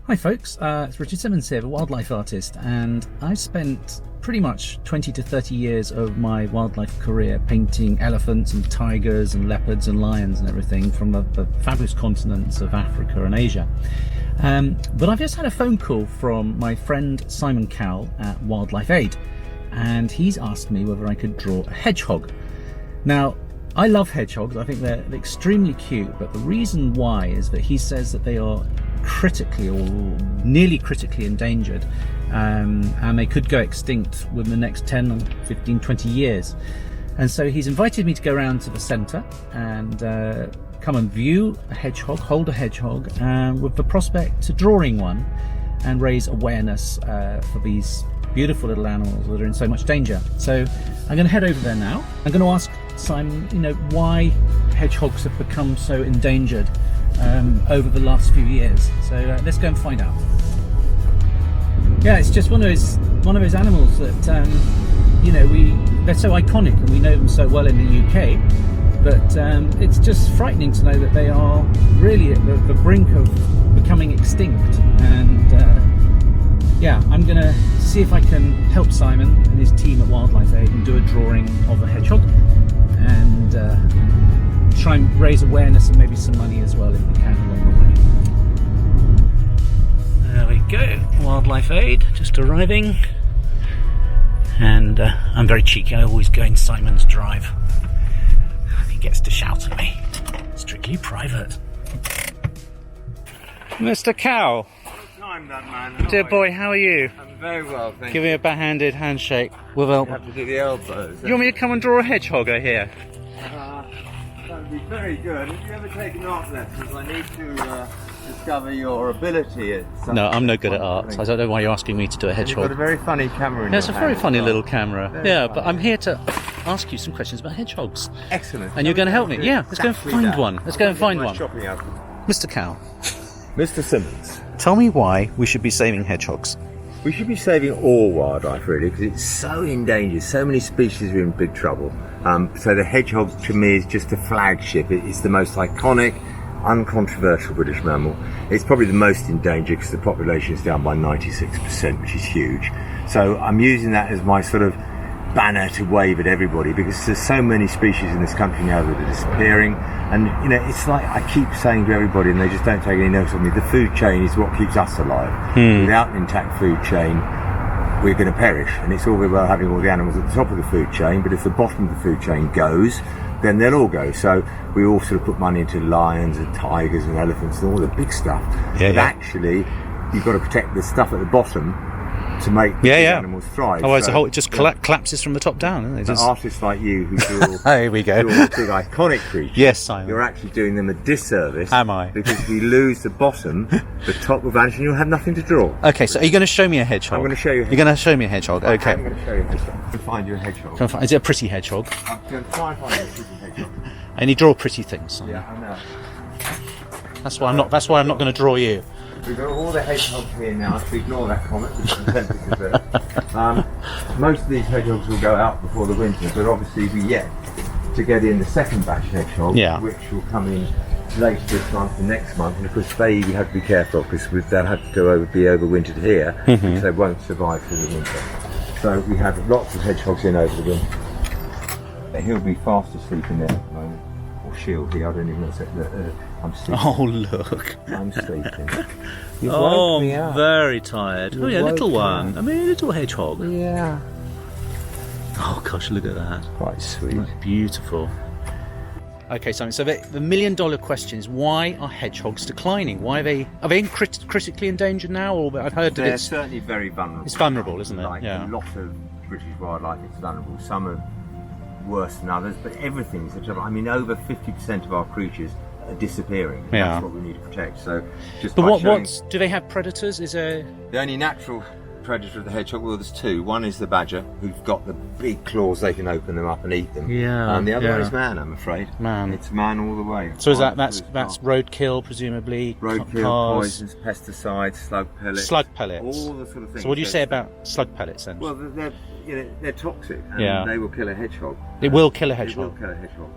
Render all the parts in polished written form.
Hi folks, it's Richard Simmons here, a wildlife artist, and I've spent pretty much 20 to 30 years of my wildlife career painting elephants and tigers and leopards and lions and everything from the fabulous continents of Africa and Asia. But I've just had a phone call from my friend Simon Cowell at Wildlife Aid, and he's asked me whether I could draw a hedgehog. Now, I love hedgehogs. I think they're extremely cute, but the reason why is that he says that they are critically or nearly critically endangered, and they could go extinct within the next 10, 15, 20 years. And so he's invited me to go around to the centre and come and view a hedgehog, hold a hedgehog, with the prospect to drawing one and raise awareness for these beautiful little animals that are in so much danger. So I'm going to head over there now. I'm going to ask Simon, why hedgehogs have become so endangered over the last few years. So let's go and find out. Yeah, it's just one of those animals that they're so iconic and we know them so well in the UK, but it's just frightening to know that they are really at the brink of becoming extinct. And yeah, I'm gonna see if I can help Simon and his team at Wildlife Aid and do a drawing of a hedgehog and try and raise awareness and maybe some money as well if we can along the way. There we go, Wildlife Aid just arriving, and I'm very cheeky. I always go in Simon's drive. He gets to shout at me. Strictly private. Mr. Cowell. I'm that man. Dear boy, how are you? I'm very well, thank Give you. me a backhanded handshake with You have to do the elbows. You want me to come and draw a hedgehog, I hear? That would be very good. Have you ever taken art lessons? I need to discover your ability at something. No, I'm no good at art. I don't know why you're asking me to do a You've got a hedgehog. very funny camera in Yeah, it's a your very hand funny as well. little camera. Very Yeah, funny. but I'm here to ask you some questions about hedgehogs. Excellent. And you're going to help me? Do Yeah, let's go and exactly find that. one. Let's go and find My one. shopping outfit. Mr. Cowell, Mr. Simmons. tell me why we should be saving hedgehogs. We should be saving all wildlife, really, because it's so endangered. So many species are in big trouble. So the hedgehog, to me, is just a flagship. It's the most iconic, uncontroversial British mammal. It's probably the most endangered because the population is down by 96%, which is huge. So I'm using that as my sort of banner to wave at everybody, because there's so many species in this country now that are disappearing. And it's like I keep saying to everybody, and they just don't take any notice of me, the food chain is what keeps us alive. Without an intact food chain, we're going to perish. And it's all very well having all the animals at the top of the food chain, but if the bottom of the food chain goes, then they'll all go. So we all sort of put money into lions and tigers and elephants and all the big stuff. But actually, you've got to protect the stuff at the bottom to make the animals thrive. Otherwise, the whole it just collapses from the top down. Isn't it? Just... Artists like you who draw, Here we go. draw big iconic creatures, Yes, Simon. you're actually doing them a disservice. Am I? Because we lose the bottom, the top will vanish, and you'll have nothing to draw. Okay, so are you going to show me a hedgehog? I'm going to show you a You're going to show me a hedgehog. Okay. I'm going to show you a hedgehog. To find you a hedgehog. Is it a pretty hedgehog? I'm going to try and find you a pretty hedgehog. And you draw pretty things. Simon. Yeah, I know. That's why I'm not. That's why I'm not going to draw you. We've got all the hedgehogs here now, so ignore that comment, which is tempting most of these hedgehogs will go out before the winter, but obviously we're yet to get in the second batch of hedgehogs, which will come in later this month and next month. And of course we have to be careful because they'll have to be overwintered here, because they won't survive through the winter. So we have lots of hedgehogs in over the winter. He'll be fast asleep in there at the moment. Or she'll be, I don't even know what's I'm sleeping. Oh look! I'm sleeping. You've Oh, woke me up. very tired. You Oh yeah, little woke one. me I mean, a little hedgehog. Yeah. Oh gosh, look at that. Quite sweet. That's beautiful. Okay, Simon. So the million-dollar question is: why are hedgehogs declining? Why are they critically endangered now? Or I've heard that They're it's certainly very vulnerable. It's vulnerable, isn't it? Like Yeah. a lot of British wildlife, it's vulnerable. Some are worse than others, but everything's a trouble. I mean, over 50% of our creatures are disappearing. Yeah. That's what we need to protect. So, just But by what do they have predators? Is there? the only natural predator of the hedgehog, well, there's two. One is the badger, who've got the big claws; they can open them up and eat them. Yeah, And the other yeah. one is man. I'm afraid. Man. It's man all the way. So is Right that's through that's the roadkill, presumably? roadkill, cars, poisons, pesticides, slug pellets. slug pellets. All the sort of things. So what do you that- say about slug pellets then? Well, they're toxic, and Yeah. they will kill a hedgehog. It will kill a It will hedgehog. kill a hedgehog.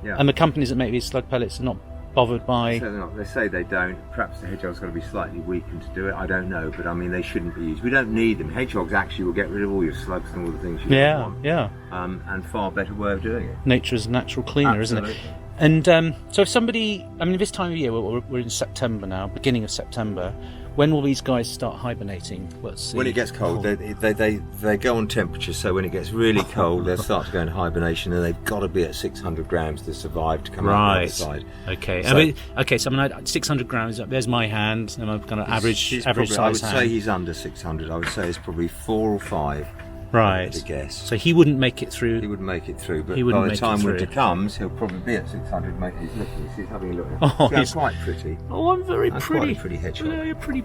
Yeah. And the companies that make these slug pellets are not bothered by... So they're not. They say they don't. Perhaps the hedgehog's got to be slightly weakened to do it. I don't know, but I mean, they shouldn't be used. We don't need them. Hedgehogs actually will get rid of all your slugs and all the things you don't want. Yeah. And far better way of doing it. Nature is a natural cleaner, Absolutely. isn't it? And so if somebody, I mean, this time of year, we're in September now, beginning of September. When will these guys start hibernating? Let's see. When it gets cold, they go on temperature. So when it gets really cold, they'll start to go into hibernation, and they've got to be at 600 grams to survive to come out the other side. Okay. So, So I'm at 600 grams. There's my hand, and I'm kind of average probably, size I would hand. say he's under 600. I would say it's probably 4 or 5. Right. To guess. So he wouldn't make it through. He wouldn't make it through, but He wouldn't by the make it time through. winter comes, he'll probably be at 600. He's looking. He's having a look. Oh, He's quite pretty. Oh, I'm very That's pretty. quite a pretty hedgehog. Yeah, you're pretty.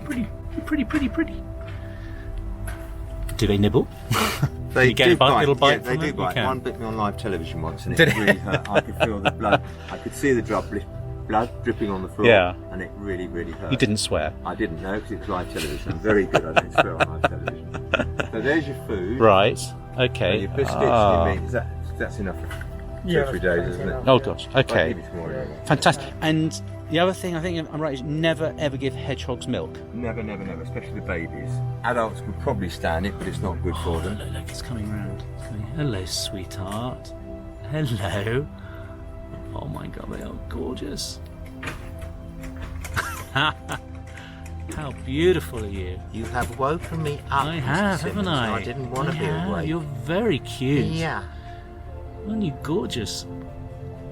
Do they nibble? They you get do a bite, little bite Yeah, they from do it? You bite. can. One bit me on live television once, and Did it really hurt. I could feel the blood. I could see the blood dripping on the floor. Yeah. And it really, really hurt. You didn't swear. I didn't know because it was live television. I'm very good. I don't swear on live television. So there's your food. Right. And Okay. your biscuits. And your meat. That's enough for 2 or 3 days, isn't it? Oh gosh. Okay. I'll give you some more anyway. Fantastic. And the other thing I think I'm right is never ever give hedgehogs milk. Never, especially the babies. Adults can probably stand it, but it's not good for them. Look, it's coming round. Hello, sweetheart. Hello. Oh my God, they are gorgeous. How beautiful are you? You have woken me up. I have, haven't I? I didn't want to be have. awake. You're very cute. Yeah. Aren't you gorgeous?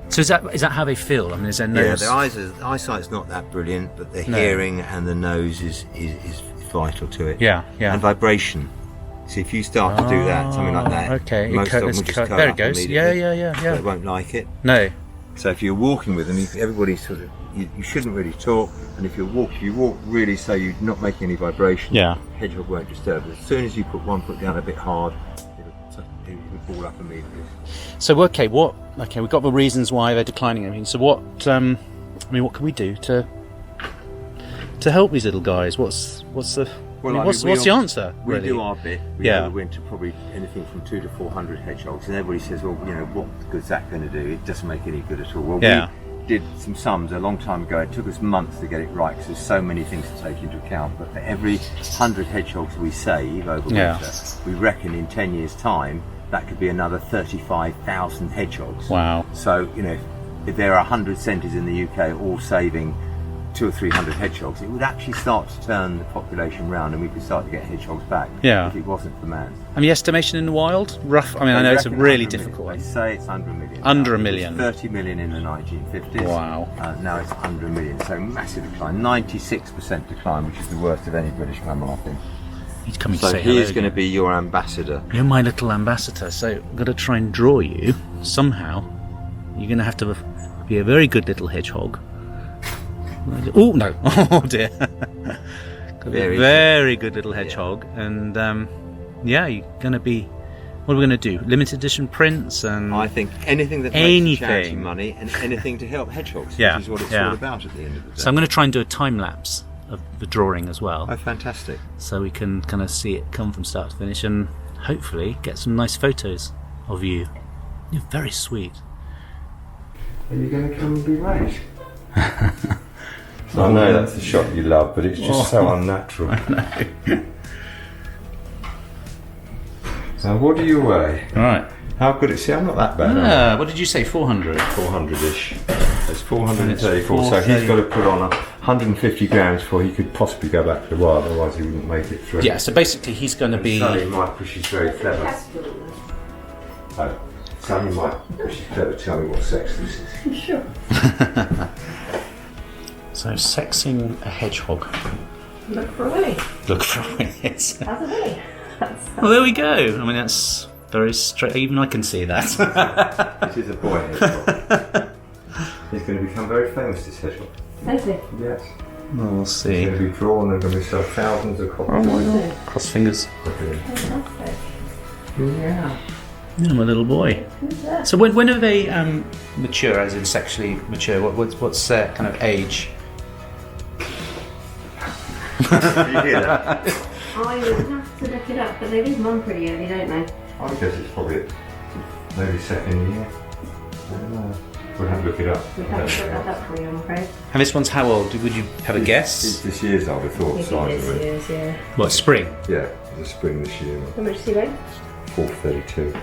So is that how they feel? I mean, is their nose? Yeah, their eyesight's not that brilliant, but the hearing and the nose is vital to it. Yeah. And vibration. See, if you start to do that, something like that, okay. most of them will just curl there it up goes. immediately. Yeah. They won't like it. No. So if you're walking with them, everybody's sort of, you shouldn't really talk, and if you walk really so you're not making any vibration. Yeah. Hedgehog won't disturb it. As soon as you put one foot down a bit hard, it'll ball up immediately. So we've got the reasons why they're declining everything. So what what can we do to help these little guys? What's the answer? We Really? do our bit. We Yeah. go into probably anything from 200 to 400 hedgehogs, and everybody says, well, what good's that going to do? It doesn't make any good at all. Well, Yeah. we did some sums a long time ago. It took us months to get it right because there's so many things to take into account. But for every 100 hedgehogs we save over winter, we reckon in 10 years' time that could be another 35,000 hedgehogs. Wow. So, if there are 100 centres in the UK all saving 200 or 300 hedgehogs, it would actually start to turn the population round, and we could start to get hedgehogs back. Yeah. If it wasn't for man. And the estimation in the wild? Rough. I mean, I know it's a really difficult They one. say it's under a million. Under a It was million. 30 million in the 1950s. Wow. Now it's under a million. So massive decline. 96% decline, which is the worst of any British mammal, I think. He's coming to So say hello. he's going to be your ambassador. You're my little ambassador, so I've got to try and draw you somehow. You're going to have to be a very good little hedgehog. Oh no! Oh dear! Very good little hedgehog, and you're going to be. What are we going to do? Limited edition prints and. I think anything that makes charity money and anything to help hedgehogs, which is what it's all about at the end of the day. So I'm going to try and do a time lapse of the drawing as well. Oh, fantastic! So we can kind of see it come from start to finish, and hopefully get some nice photos of you. You're very sweet. Are you going to come and be raised? I know that's the shot you love, but it's just so unnatural. I know. So what do you weigh? Right. How good is it? I'm not that bad. What did you say? 400? 400-ish. It's 434, so he's got to put on 150 grams before he could possibly go back to the wild, otherwise he wouldn't make it through. Yeah, so basically he's going to be... Sonny might, because she's very clever. Sonny might, because she's clever, tell me what sex this is. Sure. So, sexing a hedgehog. Look for a willy. Look for it. That's a willy. Well, there we go. I mean, that's very straight. Even I can see that. This is a boy hedgehog. He's going to become very famous, this hedgehog. Is he? Yes. Well, we'll He's see. going to be drawn and going to be sold thousands of copies. Oh my God. Cross fingers. Fantastic. Yeah. Yeah, my little boy. Who's that? So when are they mature, as in sexually mature? What's their kind of age? You hear that? I would have to look it up, but they leave them on pretty early, don't they? I guess it's probably maybe second year. I don't know. We'll have to look it up. We have to look that up for you, I'm afraid. And this one's how old? Would you have a It's guess? this year's, I would have thought, size of it. Yes, yeah. What, spring? Yeah, it's a spring this year. How much do you weigh? 432.